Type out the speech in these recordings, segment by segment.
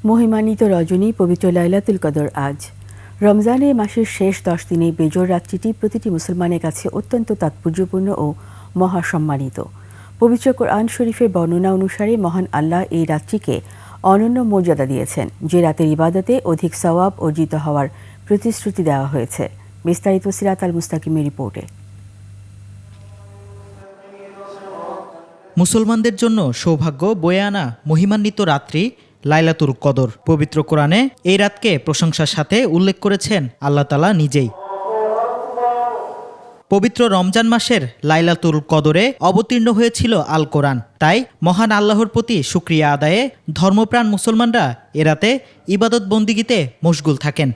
মহিমান্বিত রজনী পবিত্র লাইলাতুল কদর আজ। রমজানের মাসের শেষ 10 দিনে বেজোর রাত্রিটি প্রতিটি মুসলমানের কাছে অত্যন্ত তাৎপর্যপূর্ণ ও মহাসম্মানিত। পবিত্র কোরআন শরীফের বর্ণনা অনুসারে মহান আল্লাহ এই রাত্রিকে অনন্য মর্যাদা দিয়েছেন, যে রাতের ইবাদতে অধিক সওয়াব অর্জিত হওয়ার প্রতিশ্রুতি দেওয়া হয়েছে। বিস্তারিত সিরাত আল মুস্তাকিমের রিপোর্টে। মুসলমানদের জন্য সৌভাগ্য বয়ে আনা মহিমান্বিত রাত্রি লাইলাতুল কদর। পবিত্র কোরআনে এই রাতকে প্রশংসার সাথে উল্লেখ করেছেন আল্লাহ তাআলা নিজেই। পবিত্র রমজান মাসের লাইলাতুল কদরে অবতীর্ণ হয়েছিল আল কোরআন। তাই মহান আল্লাহর প্রতি শুকরিয়া আদায়ে ধর্মপ্রাণ মুসলমানরা এ রাতে ইবাদত বন্দিগিতে মশগুল থাকেন।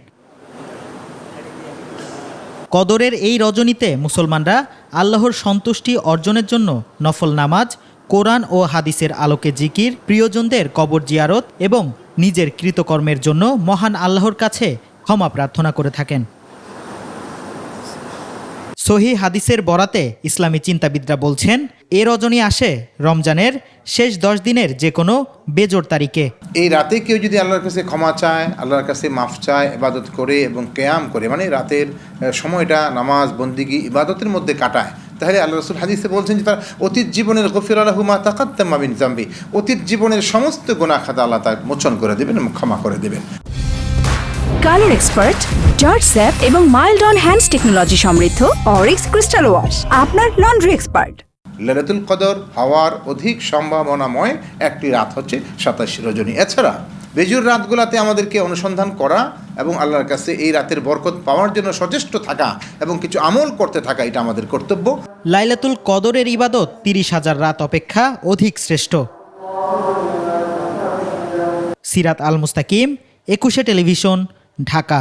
কদরের এই রজনীতে মুসলমানরা আল্লাহর সন্তুষ্টি অর্জনের জন্য নফল নামাজ, কোরআন ও হাদিসের আলোকে জিকির, প্রিয়জনদের কবর জিয়ারত এবং নিজের কৃতকর্মের জন্য মহান আল্লাহর কাছে ক্ষমা প্রার্থনা করে থাকেন। সহিহ হাদিসের বরাতে ইসলামী চিন্তাবিদরা বলছেন, এ রজনী আসে রমজানের শেষ 10 দিনের যে কোনো বেজোড় তারিখে। এই রাতে কেউ যদি আল্লাহর কাছে ক্ষমা চায়, আল্লাহর কাছে মাফ চায়, ইবাদত করে এবং কিয়াম করে, মানে রাতের সময়টা নামাজ, বন্দিগি, ইবাদতের মধ্যে কাটায়, তাহলে আল্লাহ রাসূল হাদিসে বলছেন যে তার অতীত জীবনের গফিরা লাহু মা তাকাদ্দামা মিন যামবি, অতীত জীবনের সমস্ত গুনাহ খাতা আল্লাহ তাকে মোচন করে দেবেন এবং ক্ষমা করে দেবেন। কালার এক্সপার্ট, জর্জ স্যাপ এবং মাইল্ড অন হ্যান্ডস টেকনোলজি সমৃদ্ধ অরিক্স ক্রিস্টাল ওয়াশ আপনার লন্ড্রি এক্সপার্ট। লাইলাতুল কদর হওয়ার অধিক সম্ভাবনাময় একটি রাত হচ্ছে 27 রজনী। এছাড়া বেজুর রাতগুলোতে আমাদেরকে অনুসন্ধান করা এবং আল্লাহর কাছে এই রাতের বরকত পাওয়ার জন্য সচেষ্ট থাকা এবং কিছু আমল করতে থাকা, এটা আমাদের কর্তব্য। লাইলাতুল কদরের ইবাদত 30,000 রাত অপেক্ষা অধিক শ্রেষ্ঠ। সিরাত আল মুস্তাকিম, 21 টেলিভিশন, ঢাকা।